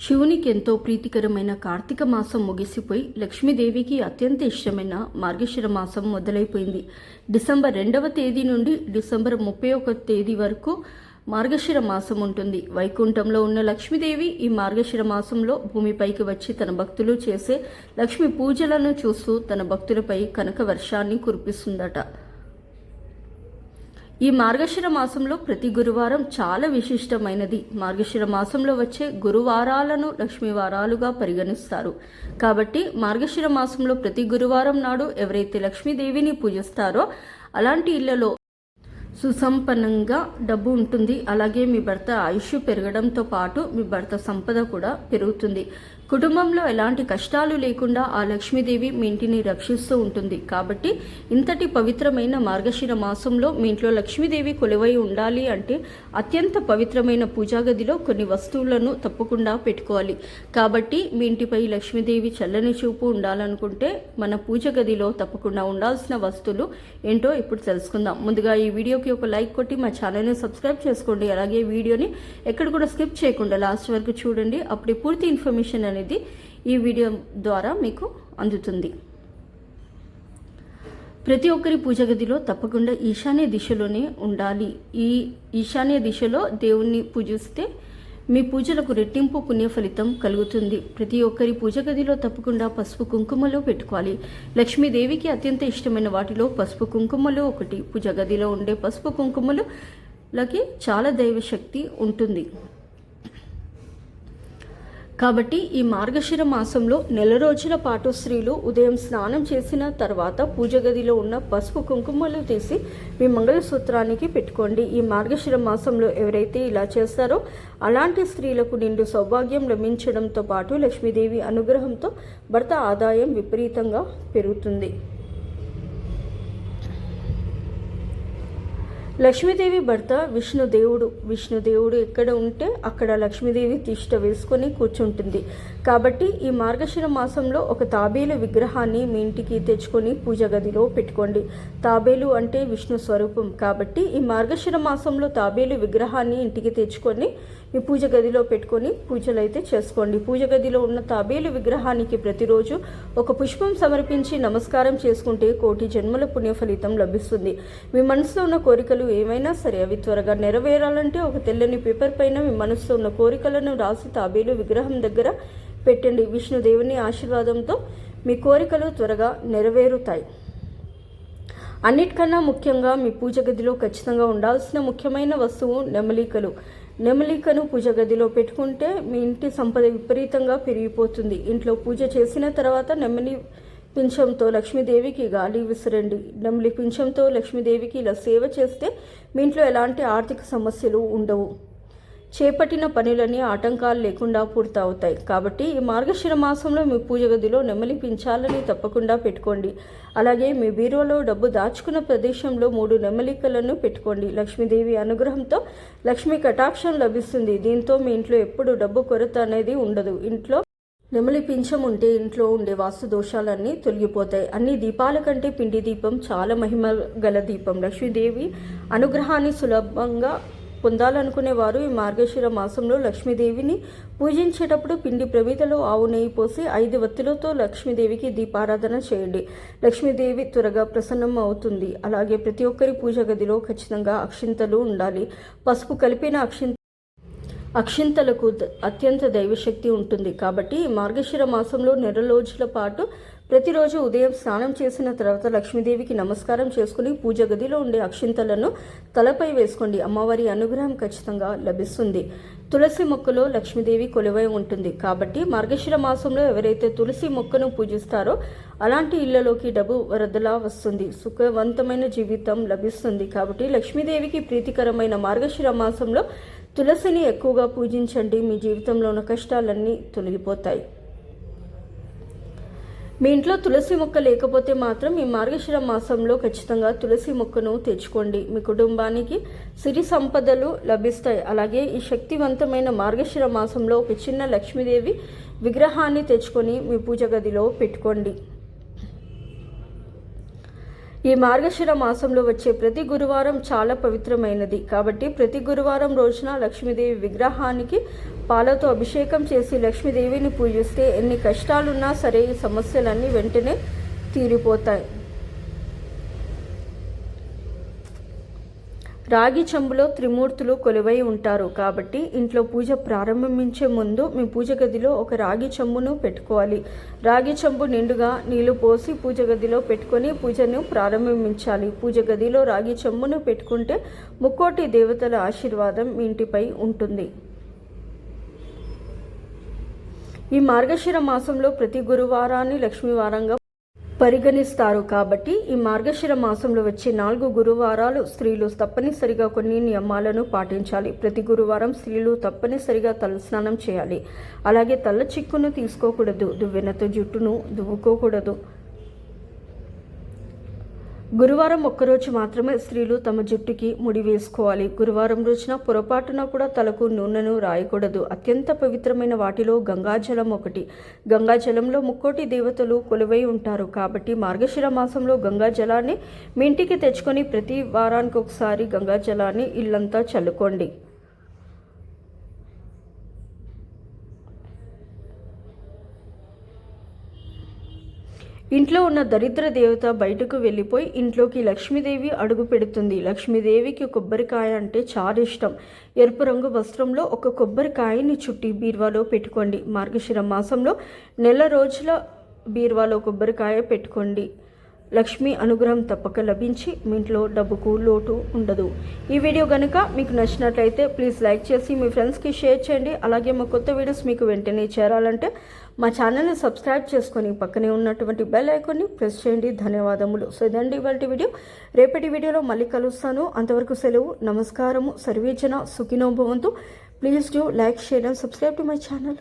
శివునికి ఎంతో ప్రీతికరమైన కార్తీక మాసం ముగిసిపోయి లక్ష్మీదేవికి అత్యంత ఇష్టమైన మార్గశిర మాసం మొదలైపోయింది. డిసెంబర్ 2వ తేదీ నుండి డిసెంబర్ 31వ తేదీ వరకు మార్గశిర మాసం ఉంటుంది. వైకుంఠంలో ఉన్న లక్ష్మీదేవి ఈ మార్గశిర మాసంలో భూమిపైకి వచ్చి తన భక్తులు చేసే లక్ష్మీ పూజలను చూస్తూ తన భక్తులపై కనక వర్షాన్ని కురిపిస్తుందట. ఈ మార్గశిర మాసంలో ప్రతి గురువారం చాలా విశిష్టమైనది. మార్గశిర మాసంలో వచ్చే గురువారాలను లక్ష్మీ వారాలుగా పరిగణిస్తారు. కాబట్టి మార్గశిర మాసంలో ప్రతి గురువారం నాడు ఎవరైతే లక్ష్మీదేవిని పూజిస్తారో అలాంటి ఇళ్లలో సుసంపన్నంగా డబ్బు ఉంటుంది. అలాగే మీ భర్త ఆయుష్ పెరగడంతో పాటు మీ భర్త సంపద కూడా పెరుగుతుంది. కుటుంబంలో ఎలాంటి కష్టాలు లేకుండా ఆ లక్ష్మీదేవి మీ ఇంటిని రక్షిస్తూ ఉంటుంది. కాబట్టి ఇంతటి పవిత్రమైన మార్గశిర మాసంలో మీ ఇంట్లో లక్ష్మీదేవి కొలువై ఉండాలి అంటే అత్యంత పవిత్రమైన పూజా గదిలో కొన్ని వస్తువులను తప్పకుండా పెట్టుకోవాలి. కాబట్టి మీ ఇంటిపై లక్ష్మీదేవి చల్లని చూపు ఉండాలనుకుంటే మన పూజ గదిలో తప్పకుండా ఉండాల్సిన వస్తువులు ఏంటో ఇప్పుడు తెలుసుకుందాం. ముందుగా ఈ వీడియోకి ఒక లైక్ కొట్టి మా ఛానల్ని సబ్స్క్రైబ్ చేసుకోండి. అలాగే వీడియోని ఎక్కడ కూడా స్కిప్ చేయకుండా లాస్ట్ వరకు చూడండి. అప్పుడు పూర్తి ఇన్ఫర్మేషన్ అనేది ఈ వీడియో ద్వారా మీకు అందుతుంది. ప్రతి ఒక్కరి పూజ గదిలో తప్పకుండా ఈశాన్య దిశలోనే ఉండాలి. ఈ ఈశాన్య దిశలో దేవుణ్ణి పూజిస్తే మీ పూజలకు రెట్టింపు పుణ్య ఫలితం కలుగుతుంది. ప్రతి ఒక్కరి పూజ గదిలో తప్పకుండా పసుపు కుంకుమలు పెట్టుకోవాలి. లక్ష్మీదేవికి అత్యంత ఇష్టమైన వాటిలో పసుపు కుంకుమలు ఒకటి. పూజ గదిలో ఉండే పసుపు కుంకుమలకి చాలా దైవశక్తి ఉంటుంది. కాబట్టి ఈ మార్గశిర మాసంలో నెల రోజుల పాటు స్త్రీలు ఉదయం స్నానం చేసిన తర్వాత పూజ గదిలో ఉన్న పసుపు కుంకుమలు తీసి మీ మంగళసూత్రానికి పెట్టుకోండి. ఈ మార్గశిర మాసంలో ఎవరైతే ఇలా చేస్తారో అలాంటి స్త్రీలకు నిండు సౌభాగ్యం లభించడంతో పాటు లక్ష్మీదేవి అనుగ్రహంతో భర్త ఆదాయం విపరీతంగా పెరుగుతుంది. లక్ష్మీదేవి భర్త విష్ణుదేవుడు ఎక్కడ ఉంటే అక్కడ లక్ష్మీదేవి తిష్ట వేసుకొని కూర్చుంటుంది. కాబట్టి ఈ మార్గశిర మాసంలో ఒక తాబేలు విగ్రహాన్ని మీ ఇంటికి తెచ్చుకొని పూజ గదిలో పెట్టుకోండి. తాబేలు అంటే విష్ణు స్వరూపం. కాబట్టి ఈ మార్గశిర మాసంలో తాబేలు విగ్రహాన్ని ఇంటికి తెచ్చుకొని మీ పూజ గదిలో పెట్టుకొని పూజలు అయితే చేసుకోండి. పూజ గదిలో ఉన్న తాబేలు విగ్రహానికి ప్రతిరోజు ఒక పుష్పం సమర్పించి నమస్కారం చేసుకుంటే కోటి జన్మల పుణ్య ఫలితం లభిస్తుంది. మీ మనసులో ఉన్న కోరికలు ఏమైనా సరే అవి త్వరగా నెరవేరాలంటే ఒక తెల్లని పేపర్ పైన మీ మనసులో ఉన్న కోరికలను రాసి తాబేలు విగ్రహం దగ్గర పెట్టండి. విష్ణుదేవుని ఆశీర్వాదంతో మీ కోరికలు త్వరగా నెరవేరుతాయి. అన్నిటికన్నా ముఖ్యంగా మీ పూజ గదిలో ఖచ్చితంగా ఉండాల్సిన ముఖ్యమైన వస్తువు నెమలికను పూజ గదిలో పెట్టుకుంటే మీ ఇంటి సంపద విపరీతంగా పెరిగిపోతుంది. ఇంట్లో పూజ చేసిన తర్వాత నెమలి పింఛంతో లక్ష్మీదేవికి గాలి విసిరండి. నెమలి పింఛంతో లక్ష్మీదేవికి ఇలా సేవ చేస్తే మీ ఇంట్లో ఎలాంటి ఆర్థిక సమస్యలు ఉండవు. చేపట్టిన పనులన్నీ ఆటంకాలు లేకుండా పూర్తవుతాయి. కాబట్టి ఈ మార్గశిర మాసంలో మీ పూజ గదిలో నెమలి పింఛాలని తప్పకుండా పెట్టుకోండి. అలాగే మీ బీరువాలో డబ్బు దాచుకున్న ప్రదేశంలో 3 నెమలికలను పెట్టుకోండి. లక్ష్మీదేవి అనుగ్రహంతో లక్ష్మీ కటాక్షం లభిస్తుంది. దీంతో మీ ఇంట్లో ఎప్పుడు డబ్బు కొరత అనేది ఉండదు. ఇంట్లో నెమలి పింఛం ఉంటే ఇంట్లో ఉండే వాస్తు దోషాలన్నీ తొలగిపోతాయి. అన్ని దీపాల కంటే పిండి దీపం చాలా మహిమ గల దీపం. లక్ష్మీదేవి అనుగ్రహాన్ని సులభంగా పొందాలనుకునే వారు ఈ మార్గశిర మాసంలో లక్ష్మీదేవిని పూజించేటప్పుడు పిండి ప్రమిదలో ఆవు నెయ్యి పోసి 5 వత్తులతో లక్ష్మీదేవికి దీపారాధన చేయండి. లక్ష్మీదేవి త్వరగా ప్రసన్నం అవుతుంది. అలాగే ప్రతి ఒక్కరి పూజ గదిలో ఖచ్చితంగా అక్షింతలు ఉండాలి. పసుపు కలిపిన అక్షింతలకు అత్యంత దైవశక్తి ఉంటుంది. కాబట్టి మార్గశిర మాసంలో నెల రోజుల పాటు ప్రతిరోజు ఉదయం స్నానం చేసిన తర్వాత లక్ష్మీదేవికి నమస్కారం చేసుకుని పూజ గదిలో ఉండే అక్షింతలను తలపై వేసుకోండి. అమ్మవారి అనుగ్రహం ఖచ్చితంగా లభిస్తుంది. తులసి మొక్కలో లక్ష్మీదేవి కొలువై ఉంటుంది. కాబట్టి మార్గశిర మాసంలో ఎవరైతే తులసి మొక్కను పూజిస్తారో అలాంటి ఇళ్లలోకి డబ్బు వరదలా వస్తుంది. సుఖవంతమైన జీవితం లభిస్తుంది. కాబట్టి లక్ష్మీదేవికి ప్రీతికరమైన మార్గశిర మాసంలో తులసిని ఎక్కువగా పూజించండి. మీ జీవితంలో ఉన్న కష్టాలన్నీ తొలగిపోతాయి. మీ ఇంట్లో తులసి మొక్క లేకపోతే మాత్రం ఈ మార్గశిర మాసంలో ఖచ్చితంగా తులసి మొక్కను తెచ్చుకోండి. మీ కుటుంబానికి సిరి సంపదలు లభిస్తాయి. అలాగే ఈ శక్తివంతమైన మార్గశిర మాసంలో ఒక చిన్న లక్ష్మీదేవి విగ్రహాన్ని తెచ్చుకొని మీ పూజ గదిలో పెట్టుకోండి. ఈ మార్గశిర మాసంలో వచ్చే ప్రతి గురువారం చాలా పవిత్రమైనది కాబట్టి ప్రతి గురువారం రోజున లక్ష్మీదేవి విగ్రహానికి పాలతో అభిషేకం చేసి లక్ష్మీదేవిని పూజిస్తే ఎన్ని కష్టాలున్నా సరే ఈ సమస్యలన్నీ వెంటనే తీరిపోతాయి. రాగి చెంబులో త్రిమూర్తులు కొలువై ఉంటారు కాబట్టి ఇంట్లో పూజ ప్రారంభించే ముందు మీ పూజ గదిలో ఒక రాగి చెంబును పెట్టుకోవాలి. రాగి చెంబు నిండుగా నీళ్లు పోసి పూజ గదిలో పెట్టుకొని పూజను ప్రారంభించాలి. పూజ గదిలో రాగి చెంబును పెట్టుకుంటే ముక్కోటి దేవతల ఆశీర్వాదం మీ ఇంటిపై ఉంటుంది. ఈ మార్గశిర మాసంలో ప్రతి గురువారాన్ని లక్ష్మీవారంగా పరిగణిస్తారు కాబట్టి ఈ మార్గశిర మాసంలో వచ్చే 4 గురువారాలు స్త్రీలు తప్పనిసరిగా కొన్ని నియమాలను పాటించాలి. ప్రతి గురువారం స్త్రీలు తప్పనిసరిగా తలస్నానం చేయాలి. అలాగే తల్ల చిక్కును తీసుకోకూడదు, దువ్వెనతో జుట్టును దువ్వుకోకూడదు. గురువారం ఒక్కరోజు మాత్రమే స్త్రీలు తమ జుట్టుకి ముడి వేసుకోవాలి. గురువారం రోజున పొరపాటున కూడా తలకు నూనెను రాయకూడదు. అత్యంత పవిత్రమైన వాటిలో గంగాజలం ఒకటి. గంగాజలంలో ముక్కోటి దేవతలు కొలువై ఉంటారు కాబట్టి మార్గశిర మాసంలో గంగాజలాన్ని మీ ఇంటికి తెచ్చుకొని ప్రతి వారానికి ఒకసారి గంగాజలాన్ని ఇల్లంతా చల్లుకోండి. ఇంట్లో ఉన్న దరిద్ర దేవత బయటకు వెళ్ళిపోయి ఇంట్లోకి లక్ష్మీదేవి అడుగు పెడుతుంది. లక్ష్మీదేవికి కొబ్బరికాయ అంటే చాలా ఇష్టం. ఎరుపు రంగు వస్త్రంలో ఒక కొబ్బరికాయని చుట్టి బీరువాలో పెట్టుకోండి. మార్గశిర మాసంలో నెల రోజుల బీరువాలో కొబ్బరికాయ పెట్టుకోండి. లక్ష్మీ అనుగ్రహం తప్పక లభించి మీ ఇంట్లో డబ్బుకు లోటు ఉండదు. ఈ వీడియో కనుక మీకు నచ్చినట్లయితే ప్లీజ్ లైక్ చేసి మీ ఫ్రెండ్స్కి షేర్ చేయండి. అలాగే మా కొత్త వీడియోస్ మీకు వెంటనే చేరాలంటే మా ఛానల్ని సబ్స్క్రైబ్ చేసుకొని పక్కనే ఉన్నటువంటి బెల్ ఐకాన్ని ప్రెస్ చేయండి. ధన్యవాదములు. సో ఇదండి ఇవాళ వీడియో. రేపటి వీడియోలో మళ్ళీ కలుస్తాను. అంతవరకు సెలవు. నమస్కారము. సర్వేజన సుఖినో భవంతు. Please do like, share and subscribe to my channel.